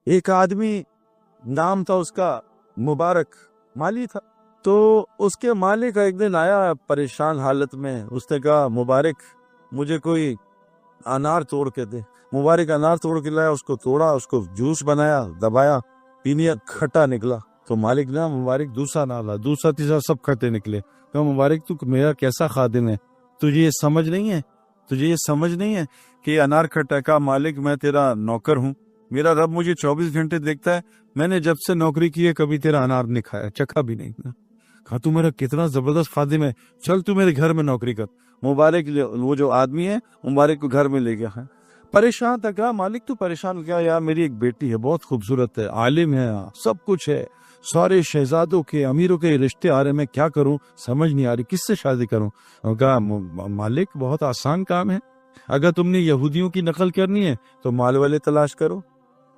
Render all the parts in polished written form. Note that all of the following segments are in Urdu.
ایک آدمی نام تھا اس کا مبارک، مالی تھا، تو اس کے مالک ایک دن آیا پریشان حالت میں، اس نے کہا مبارک مجھے کوئی انار توڑ کے دے۔ مبارک انار توڑ کے لایا، اس کو توڑا، اس کو جوس بنایا، دبایا، پینیا، کھٹا نکلا۔ تو مالک نے مبارک دوسرا نہ لا، دوسرا تیسرا سب کھٹے نکلے۔ کہ مبارک تو میرا کیسا خادم ہے، تجھے یہ سمجھ نہیں ہے، تجھے یہ سمجھ نہیں ہے کہ یہ انار کھٹا؟ کا مالک میں تیرا نوکر ہوں، میرا رب مجھے 24 گھنٹے دیکھتا ہے، میں نے جب سے نوکری کی ہے کبھی تیرا انار نہیں کھایا، چکھا بھی نہیں۔ کہا تو میرا کتنا زبردست خادم ہے، چل تو میرے گھر میں نوکری کر۔ مبارک وہ جو آدمی ہے مبارک کو گھر میں لے گیا ہے، پریشان تھا۔ کہا مالک تو پریشان کیا؟ یار میری ایک بیٹی ہے، بہت خوبصورت ہے، عالم ہے، سب کچھ ہے، سارے شہزادوں کے امیروں کے رشتے آ رہے، میں کیا کروں سمجھ نہیں آ رہی، کس سے شادی کروں؟ کہا مالک بہت آسان کام ہے، اگر تم نے یہودیوں کی نقل کرنی ہے تو مال والے تلاش کرو،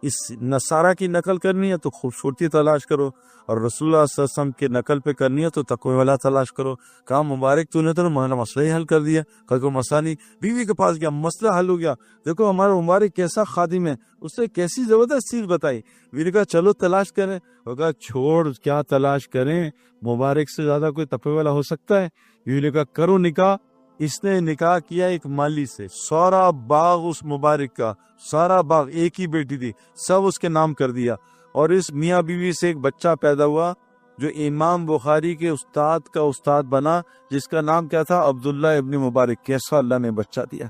اس نصارہ کی نقل کرنی ہے تو خوبصورتی تلاش کرو، اور رسول اللہ صلی اللہ علیہ وسلم کی نقل پہ کرنی ہے تو تقوی والا تلاش کرو۔ کہا مبارک تو نے تو مسئلہ ہی حل کر دیا۔ کوئی مسئلہ نہیں، بیوی کے پاس گیا، مسئلہ حل ہو گیا۔ دیکھو ہمارا مبارک کیسا خادم ہے، اس نے کیسی زبردست چیز بتائی۔ بیوی نے کہا چلو تلاش کریں۔ وہ کہا چھوڑ، کیا تلاش کریں، مبارک سے زیادہ کوئی تقوی والا ہو سکتا ہے؟ بیوی نے کہا کرو نکاح۔ اس نے نکاح کیا ایک مالی سے، سارا باغ اس مبارک کا، سارا باغ، ایک ہی بیٹی تھی، سب اس کے نام کر دیا، اور اس میاں بیوی سے ایک بچہ پیدا ہوا جو امام بخاری کے استاد کا استاد بنا، جس کا نام کیا تھا؟ عبداللہ ابن مبارک۔ کیسا اللہ نے بچہ دیا!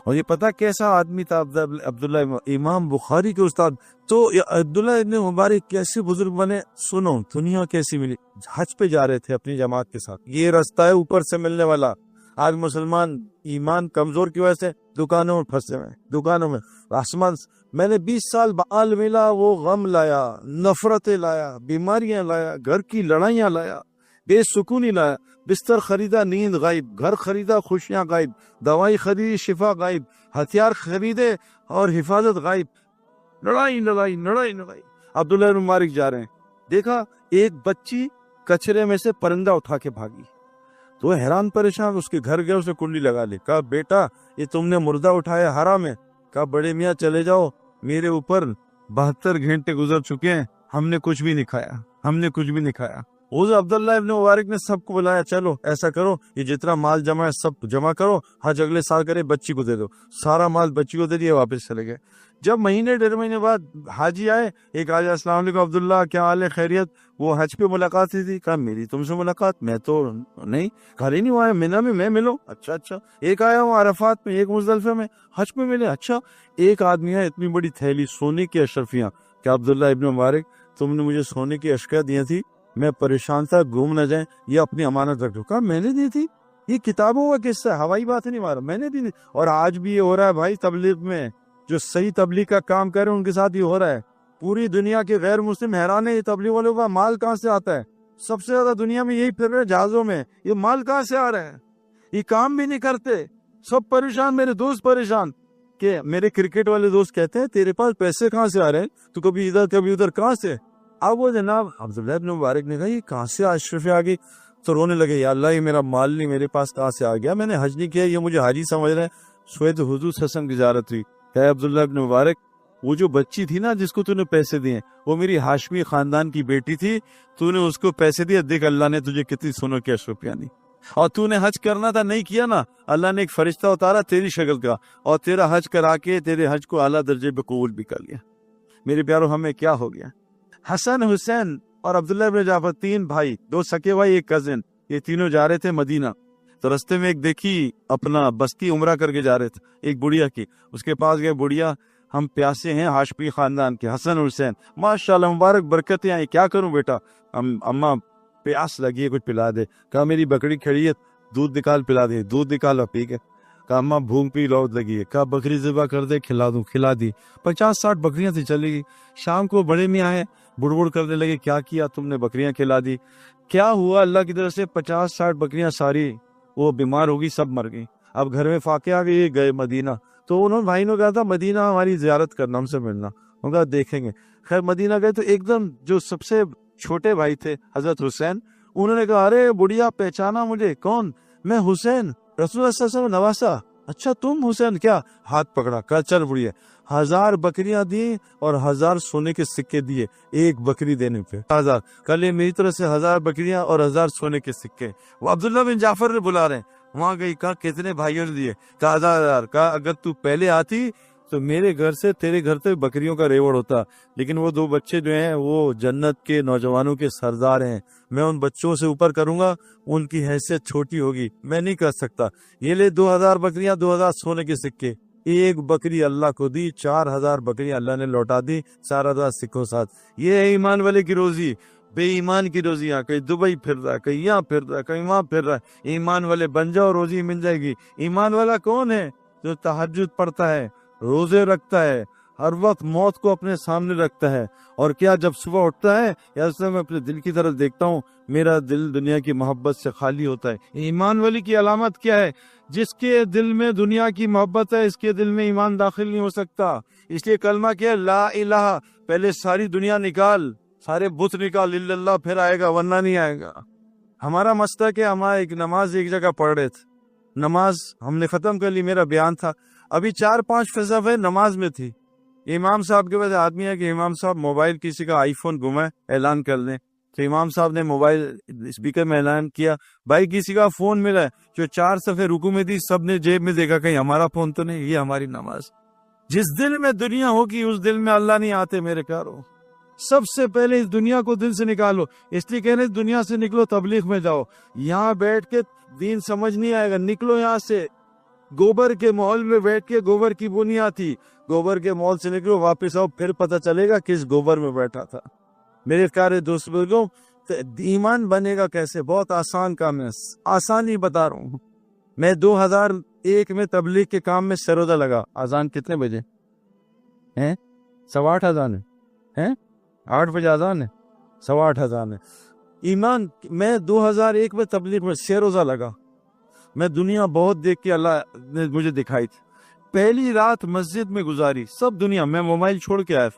اور یہ پتا کیسا آدمی تھا عبداللہ، امام بخاری کے استاد۔ تو عبداللہ ابن مبارک کیسے بزرگ بنے، سنو دنیا کیسی ملی۔ حج پہ جا رہے تھے اپنی جماعت کے ساتھ، یہ راستہ ہے اوپر سے ملنے والا۔ آج مسلمان ایمان کمزور کی وجہ سے دکانوں میں پھنسے ہوئے، دکانوں میں آسمان۔ میں نے 20 سال بعد ملا، وہ غم لایا، نفرتیں لایا، بیماریاں لایا، گھر کی لڑائیاں لایا، بے سکونی لایا۔ بستر خریدا، نیند غائب، گھر خریدا، خوشیاں غائب، دوائی خریدی، شفا غائب، ہتھیار خریدے اور حفاظت غائب، لڑائی لڑائی لڑائی لڑائی۔ عبداللہ بن مبارک جا رہے ہیں، دیکھا ایک بچی کچرے میں سے پرندہ اٹھا کے بھاگی، تو حیران پریشان، اس کے گھر گیا، اس نے کنڈی لگا لی۔ کہا بیٹا یہ تم نے مردہ اٹھایا، حرام ہے۔ کہا بڑے میاں چلے جاؤ، میرے اوپر 72 گھنٹے گزر چکے ہیں، ہم نے کچھ بھی نہیں کھایا، ہم نے کچھ بھی نہیں کھایا۔ اس عبداللہ ابن مبارک نے سب کو بلایا، چلو ایسا کرو، یہ جتنا مال جمع ہے سب جمع کرو، حج اگلے سال کرے، بچی کو دے دو۔ سارا مال بچی کو دے دیا، واپس چلے گئے۔ جب مہینے 1.5 مہینے بعد حاجی آئے، ایک آج السلام علیکم عبداللہ، کیا حال ہے، خیریت؟ وہ حج پہ ملاقات تھی۔ کہا میری تم سے ملاقات، میں تو نہیں، گھر ہی نہیں ہوا ہے، مینا میں ملو۔ اچھا۔ ایک آیا ہوں عرفات میں، ایک مزدلفہ میں، حج پہ ملے۔ اچھا، ایک آدمی ہے اتنی بڑی تھیلی سونے کی اشرفیاں۔ کہ عبداللہ ابن مبارک تم نے مجھے سونے کی اشیاء دی تھی، میں پریشان تھا گم نہ جائیں، یہ اپنی امانت رکھ دو۔ کہا میں نے دی تھی، یہ کتابوں کا قصہ ہے، ہوائی بات نہیں مارا، میں نے دی تھی۔ اور آج بھی یہ ہو رہا ہے بھائی، تبلیغ میں جو صحیح تبلیغ کا کام کر رہے ہیں ان کے ساتھ یہ ہو رہا ہے۔ پوری دنیا کے غیر مسلم حیران ہے یہ تبلیغ والوں کا مال کہاں سے آتا ہے۔ سب سے زیادہ دنیا میں یہی پھر رہے جہازوں میں، یہ مال کہاں سے آ رہا ہے، یہ کام بھی نہیں کرتے، سب پریشان، میرے دوست پریشان۔ کہ میرے کرکٹ والے دوست کہتے ہیں تیرے پاس پیسے کہاں سے آ رہے ہیں، تو کبھی ادھر کبھی ادھر، کہاں سے؟ اب وہ جناب عبداللہ ابن مبارک نے کہا یہ کہاں سے اشرفیاں آ گئی، تو رونے لگے، یا اللہ یہ میرا مال نہیں میرے پاس کہاں سے آ گیا، میں نے حج نہیں کیا، یہ مجھے حاجی سمجھ رہے ہیں۔ سوید حضور حسن کی زیارت ہوئی، کہ عبداللہ ابن مبارک وہ جو بچی تھی نا جس کو تو نے پیسے دیے، وہ میری ہاشمی خاندان کی بیٹی تھی، تو نے اس کو پیسے دیے، دیکھ اللہ نے تجھے کتنی سونوں کی اشرفیاں دی، اور تو نے حج کرنا تھا نہیں کیا نا، اللہ نے ایک فرشتہ اتارا تیری شکل کا، اور تیرا حج کرا کے تیرے حج کو اعلیٰ درجے پہ قبول بھی کر لیا۔ میرے پیارو ہمیں کیا ہو گیا؟ حسن، حسین اور عبداللہ ابن جعفر، 3 بھائی، 2 سکے بھائی، ایک کزن، یہ تینوں جا رہے تھے مدینہ۔ تو رستے میں ایک دیکھی اپنا بستی عمرہ کر کے جا رہے تھے، ایک بڑھیا کی، اس کے پاس گئے، بڑھیا ہم پیاسے ہیں، ہاشمی خاندان کے، حسن حسین، ماشاءاللہ مبارک برکتیں آئی، کیا کروں بیٹا؟ اماں پیاس لگی ہے، کچھ پلا دے۔ کہا میری بکری کھڑی ہے، دودھ نکال پلا دے، دودھ نکالا پی کے۔ کہا اماں بھوک بھی لوٹ لگی ہے، کہا بکری ذبح کر دے کھلا دوں، کھلا دی۔ 50-60 بکریاں تھی، چلی گئی۔ شام کو بڑے میاں آئے، بڑبڑ کرنے لگے، کیا کیا تم نے، بکریاں کھلا دی، کیا ہوا؟ اللہ کی طرف سے 50-60 بکریاں ساری وہ بیمار ہوگی، سب مر گئی۔ اب گھر میں فاقے آ گئے، گئے مدینہ، تو انہوں نے بھائی نے کہا تھا مدینہ ہماری زیارت کرنا، ہم سے ملنا، انہوں نے کہا دیکھیں گے۔ خیر مدینہ گئے تو ایک دم جو سب سے چھوٹے بھائی تھے حضرت حسین، انہوں نے کہا ارے بڑھیا پہچانا مجھے، کون؟ میں حسین، رسول اللہ صلی اللہ علیہ وسلم نواسا۔ اچھا تم حسین کیا؟ ہاتھ پکڑا، کہا چل بڑھیا، 1000 بکریاں دی اور 1000 سونے کے سکے دیے ایک بکری دینے پہ، 1000، کل یہ میری طرف سے 1000 بکریاں اور 1000 سونے کے سکے۔ وہ عبداللہ بن جعفر نے بلا رہے ہیں، وہاں گئی، کہا کتنے بھائیوں نے دیے؟ کہا 1000۔ کہا اگر تو پہلے آتی تو میرے گھر سے تیرے گھر تک بکریوں کا ریوڑ ہوتا، لیکن وہ 2 بچے جو ہیں وہ جنت کے نوجوانوں کے سردار ہیں، میں ان بچوں سے اوپر کروں گا، ان کی حیثیت چھوٹی ہوگی، میں نہیں کر سکتا۔ یہ لے 2000 بکریاں، 2000 سونے کے سکے، ایک بکری اللہ کو دی، 4000 بکریاں اللہ نے لوٹا دی 4000 سکوں ساتھ۔ یہ ہے ایمان والے کی روزی۔ بے ایمان کی روزی، کہیں دبئی پھر رہا ہے، کہیں یہاں پھر رہا ہے، کہیں وہاں پھر رہا ہے۔ ایمان والے بن جاؤ، روزی مل جائے گی۔ ایمان والا کون ہے؟ جو تہجد پڑھتا ہے، روزے رکھتا ہے، ہر وقت موت کو اپنے سامنے رکھتا ہے، اور کیا جب صبح اٹھتا ہے یا اس میں اپنے دل کی طرف دیکھتا ہوں، میرا دل دنیا کی محبت سے خالی ہوتا ہے۔ ایمان والی کی علامت کیا ہے؟ جس کے دل میں دنیا کی محبت ہے، اس کے دل میں ایمان داخل نہیں ہو سکتا۔ اس لیے کلمہ کیا ہے؟ لا الہ، پہلے ساری دنیا نکال، سارے بت نکال، الا اللہ، پھر آئے گا، ورنہ نہیں آئے گا۔ ہمارا مسئلہ کہ ہمارا ایک نماز ایک جگہ پڑھ رہے تھے، نماز ہم نے ختم کر لی، میرا بیان تھا، ابھی 4-5 فصفے نماز میں تھی، امام صاحب کے پاس آدمی ہے کہ امام صاحب موبائل کسی کا آئی فون گما ہے، اعلان کر دیں۔ تو امام صاحب نے موبائل اسپیکر میں اعلان کیا، بھائی کسی کا فون ملا ہے، جو 4 صفحے رکوع میں تھی، سب نے جیب میں دیکھا کہیں ہمارا فون تو نہیں، یہ ہماری نماز۔ جس دل میں دنیا ہوگی اس دل میں اللہ نہیں آتے میرے پیارو۔ سب سے پہلے اس دنیا کو دل سے نکالو، اس لیے کہنے دنیا سے نکلو، تبلیغ میں جاؤ، یہاں بیٹھ کے دین سمجھ نہیں آئے گا، نکلو یہاں سے۔ گوبر کے ماحول میں بیٹھ کے گوبر کی بنی آتی، گوبر کے ماحول سے نکلو، واپس آؤ، پھر پتہ چلے گا کس گوبر میں بیٹھا تھا۔ میرے پیارے دوست بزرگوں، ایمان بنے گا کیسے؟ بہت آسان کام ہے، آسان ہی بتا رہا ہوں۔ میں 2001 میں تبلیغ کے کام میں سرودا لگا۔ اذان کتنے بجے ہیں؟ 8:15 اذان ہے، 8 بجے اذان ہے، 8:15 اذان ہے۔ ایمان، میں 2001 میں تبلیغ میں سرودا لگا، میں دنیا بہت دیکھ کے اللہ نے مجھے دکھائی تھی۔ پہلی رات مسجد میں گزاری، سب دنیا، میں موبائل چھوڑ کے آیا،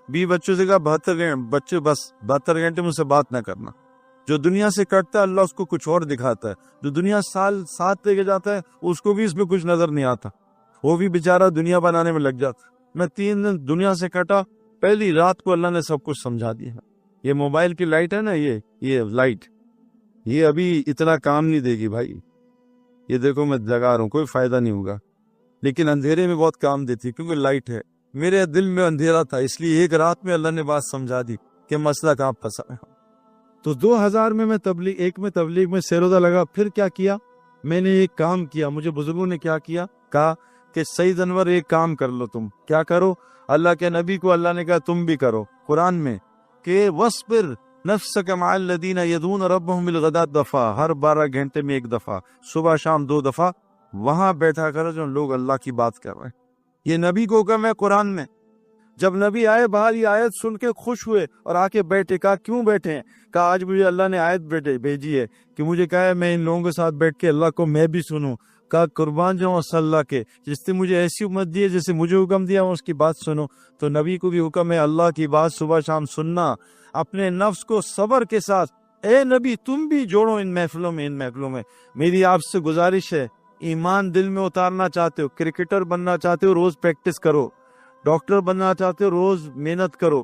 20 بچوں سے کہا 72 گھنٹے، بچے بس 72 گھنٹے مجھ سے بات نہ کرنا۔ جو دنیا سے کٹتا ہے اللہ اس کو کچھ اور دکھاتا ہے، جو دنیا سال 7 لے کے جاتا ہے اس کو بھی اس میں کچھ نظر نہیں آتا، وہ بھی بیچارہ دنیا بنانے میں لگ جاتا۔ میں 3 دن دنیا سے کٹا، پہلی رات کو اللہ نے سب کچھ سمجھا دیا۔ یہ موبائل کی لائٹ ہے نا، یہ لائٹ، یہ ابھی اتنا کام نہیں دے گی بھائی، یہ دیکھو میں جگا رہا ہوں، کوئی فائدہ نہیں ہوگا، لیکن اندھیرے میں بہت کام دیتی کیونکہ لائٹ ہے۔ میرے دل میں اندھیرا تھا، اس لیے ایک رات میں اللہ نے بات سمجھا دی کہ مسئلہ کہاں پھنسا ہے۔ تو 2000 میں تبلیغ میں سیرودا لگا۔ پھر کیا کیا؟ میں نے ایک کام کیا، مجھے بزرگوں نے کیا کیا، کہا کہ سید انور ایک کام کر لو، تم کیا کرو؟ اللہ کے نبی کو اللہ نے کہا تم بھی کرو، قرآن میں کہ وَاصْبِرْ نَفْسَكَ مَعَ الَّذِينَ يَدْعُونَ رَبَّهُمْ بِالْغَدَاةِ دفعہ، ہر 12 گھنٹے میں ایک دفعہ، صبح شام 2 دفعہ وہاں بیٹھا کرو جو لوگ اللہ کی بات کر رہے ہیں۔ یہ نبی کو حکم ہے قرآن میں۔ جب نبی آئے باہر یہ آیت سن کے خوش ہوئے اور آ کے بیٹھے، کہا کیوں بیٹھے ہیں؟ کہا آج مجھے اللہ نے آیت بھیجی ہے کہ مجھے کہا ہے میں ان لوگوں کے ساتھ بیٹھ کے اللہ کو میں بھی سنوں۔ کہا قربان جاؤں صلی اللہ کے، جس نے مجھے ایسی امت دی ہے جیسے مجھے حکم دیا اس کی بات سنو۔ تو نبی کو بھی حکم ہے اللہ کی بات صبح شام سننا، اپنے نفس کو صبر کے ساتھ۔ اے نبی تم بھی جوڑو ان محفلوں میں۔ میری آپ سے گزارش ہے، ایمان دل میں اتارنا چاہتے ہو، کرکٹر بننا چاہتے ہو، روز پریکٹس کرو، ڈاکٹر بننا چاہتے ہو، روز محنت کرو،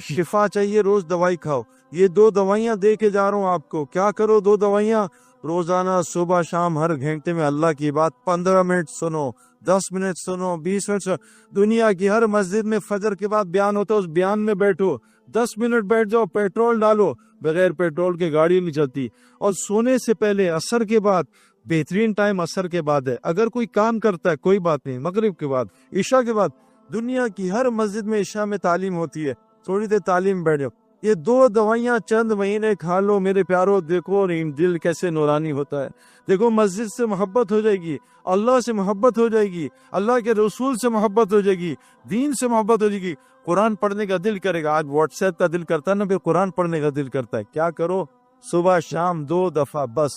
شفا چاہیے روز دوائی کھاؤ۔ یہ 2 دوائیاں دے کے جا رہا ہوں آپ کو، کیا کرو 2 دوائیاں روزانہ صبح شام ہر گھنٹے میں اللہ کی بات 15 منٹ سنو، 10 منٹ سنو، 20 منٹ سنو۔ دنیا کی ہر مسجد میں فجر کے بعد بیان ہوتا ہے، اس بیان میں بیٹھو، 10 منٹ بیٹھ جاؤ، پیٹرول ڈالو، بغیر پیٹرول کے گاڑی نہیں چلتی۔ اور سونے سے پہلے عصر کے بعد، بہترین ٹائم عصر کے بعد ہے، اگر کوئی کام کرتا ہے کوئی بات نہیں، مغرب کے بعد، عشاء کے بعد، دنیا کی ہر مسجد میں عشاء میں تعلیم ہوتی ہے، تھوڑی دیر تعلیم بیٹھ جاؤ۔ یہ 2 دوائیاں چند مہینے کھا لو میرے پیارو، دیکھو دل کیسے نورانی ہوتا ہے۔ دیکھو مسجد سے محبت ہو جائے گی، اللہ سے محبت ہو جائے گی، اللہ کے رسول سے محبت ہو جائے گی، دین سے محبت ہو جائے گی، قرآن پڑھنے کا دل کرے گا۔ آج واٹس ایپ کا دل کرتا ہے نا، پھر قرآن پڑھنے کا دل کرتا ہے۔ کیا کرو؟ صبح شام 2 دفعہ بس۔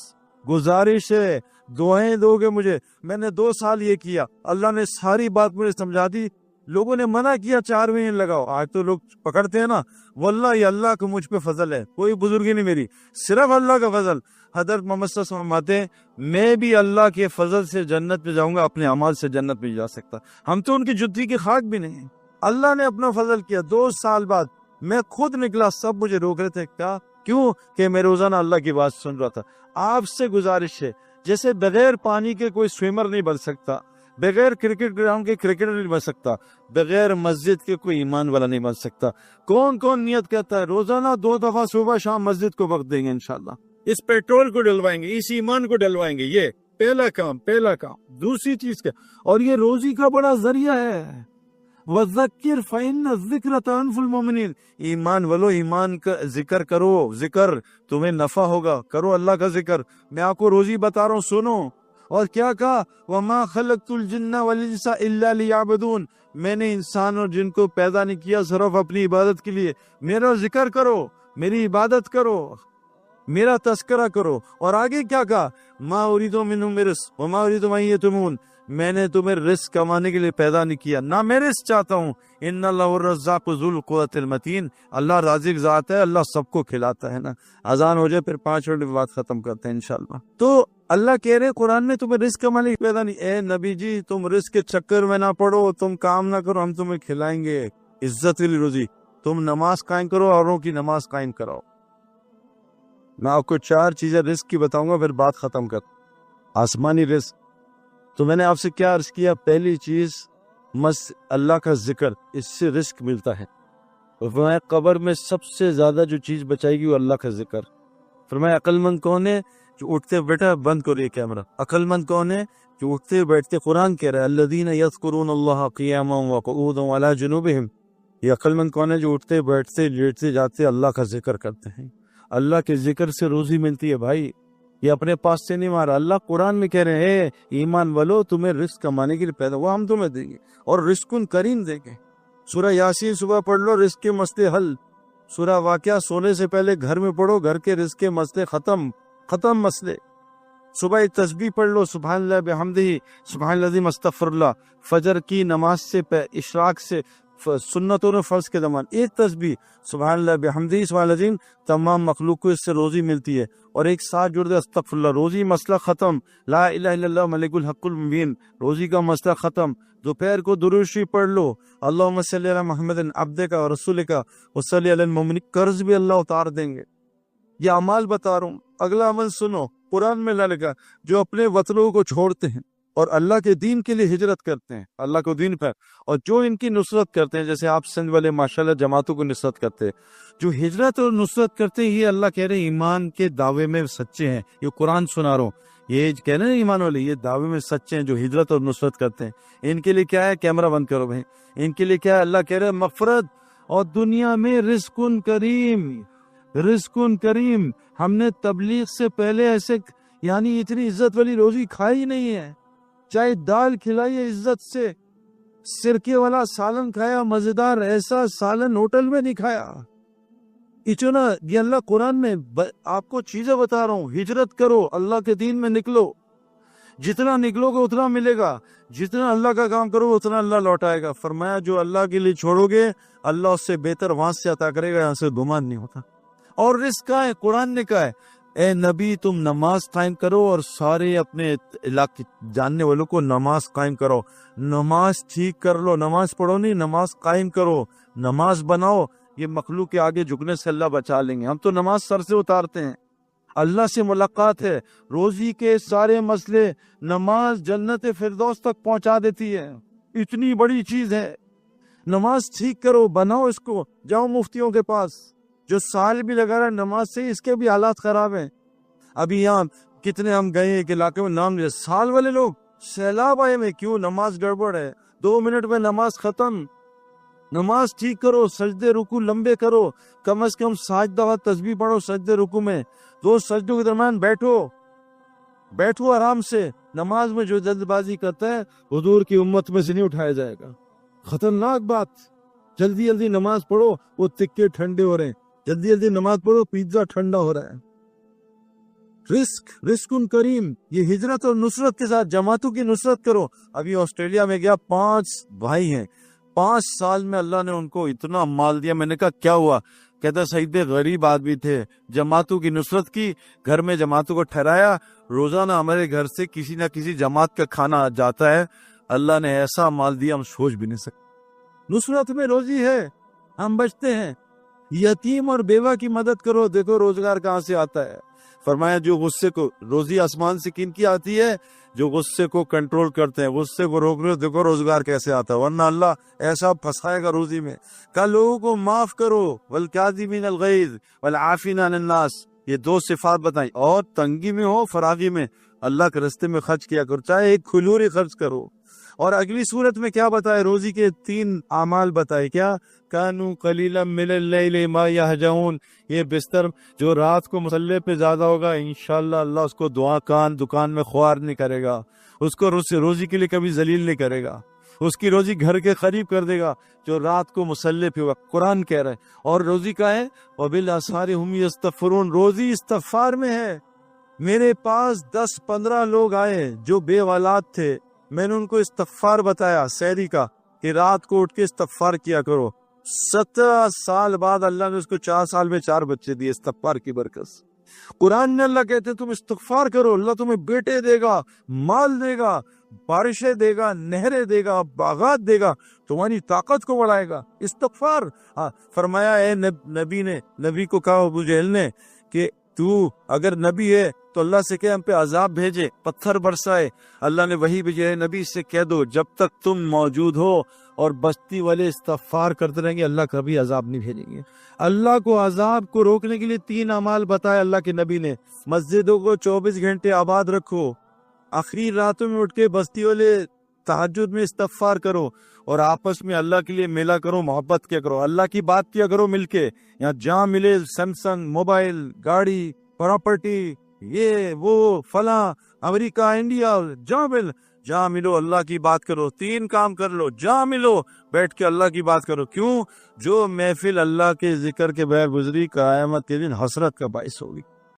گزارش ہے دعائیں دو گے مجھے، میں نے 2 سال یہ کیا، اللہ نے ساری بات مجھے سمجھا دی۔ لوگوں نے منع کیا 4 مہینے لگاؤ، آج تو لوگ پکڑتے ہیں نا، واللہ یہ اللہ کا مجھ پہ فضل ہے، کوئی بزرگی نہیں میری، صرف اللہ کا فضل۔ حضرت محمد صلی اللہ علیہ وسلم فرماتے ہیں میں بھی اللہ کے فضل سے جنت میں جاؤں گا، اپنے اعمال سے جنت میں جا سکتا، ہم تو ان کی جتی کی خاک بھی نہیں ہیں۔ اللہ نے اپنا فضل کیا، 2 سال بعد میں خود نکلا، سب مجھے روک رہے تھے، کیوں کہ میں روزانہ اللہ کی بات سن رہا تھا۔ آپ سے گزارش ہے، جیسے بغیر پانی کے کوئی سوئمر نہیں بن سکتا، بغیر کرکٹ گراؤنڈ کے کرکٹر نہیں بن سکتا، بغیر مسجد کے کوئی ایمان والا نہیں بن سکتا۔ کون کون نیت کرتا ہے روزانہ 2 دفعہ صبح شام مسجد کو وقت دیں گے انشاءاللہ، اس پیٹرول کو ڈلوائیں گے، اس ایمان کو ڈلوائیں گے، یہ پہلا کام۔ دوسری چیز کیا، اور یہ روزی کا بڑا ذریعہ ہے، وَذَكِّرْ فَإِنَّ الذِّكْرَ تَنفُعُ الْمُؤْمِنِينَ، ایمان والو ایمان کا ذکر کرو، ذکر تمہیں نفع ہوگا، کرو اللہ کا ذکر۔ میں آپ کو روزی بتا رہا ہوں، سنو۔ اور کیا کہا، وَمَا خَلَقْتُ الْجِنَّ وَالْإِنسَ إِلَّا لِيَعْبُدُونَ، میں نے انسان اور جن کو پیدا نہیں کیا صرف اپنی عبادت کے لیے، میرا ذکر کرو، میری عبادت کرو، میرا تذکرہ کرو۔ اور آگے کیا کہا، مَا أُرِيدُ مِنْهُم مِّن رِزْقٍ وَمَا أُرِيدُ أَن يُطْعِمُونِ، میں نے تمہیں رزق کمانے کے لیے پیدا نہیں کیا، نہ میں رزق چاہتا ہوں۔ ان اللہ الرزاق ذو القوۃ المتین، اللہ رازق ذات ہے، اللہ سب کو کھلاتا ہے نا۔ اذان ہو جائے پھر 5 منٹ بعد ختم کرتے ہیں انشاءاللہ۔ تو اللہ کہہ رہے قرآن میں تمہیں رزق کمانے کی پیدا نہیں، اے نبی جی تم رزق کے چکر میں نہ پڑو، تم کام نہ کرو، ہم تمہیں کھلائیں گے عزت والی روزی۔ تم نماز قائم کرو، اوروں کی نماز قائم کراؤ۔ میں آپ کو 4 چیزیں رزق کی بتاؤں گا، پھر بات ختم کر۔ آسمانی رزق تو میں نے آپ سے کیا عرض کیا، پہلی چیز اللہ کا ذکر، اس سے رزق ملتا ہے۔ فرمایا قبر میں سب سے زیادہ جو چیز بچائے گی وہ اللہ کا ذکر۔ فرمایا عقل مند کون ہے، جو اٹھتے بیٹھا، بند کرو یہ کیمرہ، عقل مند کون ہے، جو اٹھتے بیٹھتے، قرآن کہہ رہا ہے الذین یذکرون اللہ قیاما وقعودا وعلی جنوبہم، یہ عقل مند کون ہے جو اٹھتے بیٹھتے لیٹتے جاتے اللہ کا ذکر کرتے ہیں۔ اللہ کے ذکر سے روزی ملتی ہے بھائی، یہ اپنے پاس سے نہیں مارا، اللہ قرآن میں کہہ رہے ہیں ایمان والو تمہیں رزق کمانے کے لیے پیدا ہوا، ہم تمہیں دیں گے، اور رزق کریم دیں گے۔ سورہ یاسین صبح پڑھ لو، رزق کے مسئلے حل۔ سورہ واقعہ سونے سے پہلے گھر میں پڑھو، گھر کے رزق کے مسئلے ختم مسئلے۔ صبح ایک تسبیح پڑھ لو، سبحان اللہ بحمدہ، سبحان العظیم استغفر اللہ۔ فجر کی نماز سے اشراق سے سنتوں نے فرض کے زمان ایک تسبیح سبحان اللہ بحمدہ سبحان العظیم، تمام مخلوق کو اس سے روزی ملتی ہے۔ اور ایک ساتھ جڑ دے استغفر اللہ، روزی مسئلہ ختم۔ لا الہ الا اللہ ملک الحق المبین، روزی کا مسئلہ ختم۔ دوپہر کو درود شریف پڑھ لو، اللہم صلی علی محمد عبدک و رسولک وصلی علی المؤمنین، قرض بھی اللہ اتار دیں گے۔ یہ اعمال بتا رہا ہوں، اگلا عمل سنو، قرآن میں اللہ لکھا جو اپنے وطنوں کو چھوڑتے ہیں اور اللہ کے دین کے لیے ہجرت کرتے ہیں، اللہ کو دین پر، اور جو ان کی نصرت کرتے ہیں، جیسے آپ سندھ والے ماشاءاللہ جماعتوں کو نصرت کرتے ہیں، جو ہجرت اور نصرت کرتے ہیں، یہ اللہ کہہ رہے ہیں ایمان کے دعوے میں سچے ہیں۔ یہ قرآن سنا رہا ہوں، یہ کہہ رہے ہیں ایمان والے یہ دعوے میں سچے ہیں جو ہجرت اور نصرت کرتے ہیں۔ ان کے لیے کیا ہے، کیمرہ بند کرو بھائی، ان کے لیے کیا ہے، اللہ کہہ رہے ہیں مغفرت اور دنیا میں رزق کریم، رزق کریم۔ ہم نے تبلیغ سے پہلے ایسے یعنی اتنی عزت والی روزی کھائی نہیں ہے، چاہے دال کھلائیے عزت سے، سرکے والا سالن کھایا مزیدار، ایسا سالن ہوٹل میں نہیں کھایا اتنا۔ یہ اللہ قرآن میں آپ کو چیزیں بتا رہا ہوں، ہجرت کرو، اللہ کے دین میں نکلو، جتنا نکلو گے اتنا ملے گا، جتنا اللہ کا کام کرو اتنا اللہ لوٹائے گا۔ فرمایا جو اللہ کے لیے چھوڑو گے اللہ اس سے بہتر وہاں سے عطا کرے گا، یہاں سے گمان نہیں ہوتا۔ اور رزق کا ہے، قرآن نے کہا ہے اے نبی تم نماز قائم کرو اور سارے اپنے علاقے جاننے والوں کو نماز قائم کرو، نماز ٹھیک کر لو، نماز پڑھو نہیں، نماز قائم کرو، نماز بناؤ۔ یہ مخلوق کے آگے جھکنے سے اللہ بچا لیں گے، ہم تو نماز سر سے اتارتے ہیں، اللہ سے ملاقات ہے، روزی کے سارے مسئلے، نماز جنت فردوس تک پہنچا دیتی ہے، اتنی بڑی چیز ہے۔ نماز ٹھیک کرو، بناؤ اس کو، جاؤ مفتیوں کے پاس، جو سال بھی لگا رہا ہے نماز سے، اس کے بھی حالات خراب ہیں۔ ابھی یہاں کتنے ہم گئے ایک علاقے میں، نام لیا سال والے لوگ، سیلاب آئے میں، کیوں؟ نماز گڑبڑ ہے، 2 منٹ میں نماز ختم۔ نماز ٹھیک کرو، سجدے رکوع لمبے کرو، کم از کم 7 دفعہ تسبیح پڑھو سجدے رکوع میں، 2 سجدوں کے درمیان بیٹھو آرام سے۔ نماز میں جو جلد بازی کرتا ہے حضور کی امت میں سے نہیں اٹھایا جائے گا، خطرناک بات۔ جلدی جلدی نماز پڑھو، وہ تکے ٹھنڈے ہو رہے ہیں، جلدی جلدی نماز پڑھو، پیزا ٹھنڈا ہو رہا ہے۔ رزق کریم، یہ ہجرت اور نصرت کے ساتھ جماعتوں کی نصرت کرو۔ ابھی آسٹریلیا میں گیا، 5 بھائی ہیں، 5 سال میں اللہ نے ان کو اتنا مال دیا، میں نے کہا کیا ہوا؟ کہتا سعید غریب آدمی تھے، جماعتوں کی نصرت کی، گھر میں جماعتوں کو ٹھہرایا، روزانہ ہمارے گھر سے کسی نہ کسی جماعت کا کھانا جاتا ہے، اللہ نے ایسا مال دیا ہم سوچ بھی نہیں سکتے۔ نصرت میں روزی ہے، ہم بچتے ہیں۔ یتیم اور بیوہ کی مدد کرو، دیکھو روزگار کہاں سے آتا ہے۔ فرمایا جو غصے کو، روزی آسمان سے کن کی آتی ہے؟ جو غصے کو کنٹرول کرتے ہیں، غصے کو روک رہے ہو، دیکھو روزگار کیسے آتا ہے، ورنہ اللہ ایسا پھنسائے گا روزی میں۔ کہا لوگوں کو معاف کرو، والکاظمین الغیظ والعافین عن الناس، یہ دو صفات بتائیں، اور تنگی میں ہو فراغی میں اللہ کے راستے میں خرچ کیا کرو، چاہے ایک کھجور خرچ کرو۔ اور اگلی صورت میں کیا بتائے؟ روزی کے 3 اعمال بتائے، کیا؟ کانوا قلیلا من اللیل ما یہجعون، یہ بستر جو رات کو مصلی پہ زیادہ ہوگا، انشاءاللہ اللہ اس کو دکان میں خوار نہیں کرے گا، اس کو روزی کے لیے کبھی ذلیل نہیں کرے گا، اس کی روزی گھر کے قریب کر دے گا جو رات کو مصلی پہ ہوگا۔ قرآن کہہ رہا ہے، اور روزی کا ہے وبالاسحار هم یستغفرون، روزی استغفار میں ہے۔ میرے پاس 10-15 لوگ آئے جو بے اولاد تھے، میں نے ان کو استغفار بتایا سحری کا، کہ رات کو اٹھ کے استغفار کیا کرو۔ 17 سال بعد اللہ نے اس کو 4 سال میں 4 بچے دیے استغفار کی برکت سے۔ قرآن میں اللہ کہتے تم استغفار کرو، اللہ تمہیں بیٹے دے گا، مال دے گا، بارشیں دے گا، نہریں دے گا، باغات دے گا، تمہاری طاقت کو بڑھائے گا۔ استغفار۔ فرمایا اے نبی کو کہا ابو جہل نے کہ تو اگر نبی ہے تو اللہ سے کہ ہم پہ عذاب بھیجے، پتھر برسائے۔ اللہ نے وہی بھیجے، نبی سے کہہ دو جب تک تم موجود ہو اور بستی والے استغفار کرتے رہیں گے اللہ کبھی عذاب نہیں بھیجیں گے۔ اللہ کو عذاب کو روکنے کے لیے 3 اعمال بتائے اللہ کے نبی نے۔ مسجدوں کو 24 گھنٹے آباد رکھو، آخری راتوں میں اٹھ کے بستی والے تہجد میں استغفار کرو، اور آپس میں اللہ کے لیے ملا کرو، محبت کیا کرو، اللہ کی بات کیا کرو مل کے۔ یہاں جہاں ملے سیمسنگ، موبائل، گاڑی، پراپرٹی، یہ وہ فلاں، امریکہ، انڈیا، جہاں ملو اللہ کی بات کرو۔ 3 کام کر لو، جہاں ملو بیٹھ کے اللہ کی بات کرو۔ کیوں؟ جو محفل اللہ کے ذکر کے بغیر گزری قیامت کے دن حسرت کا باعث ہوگی۔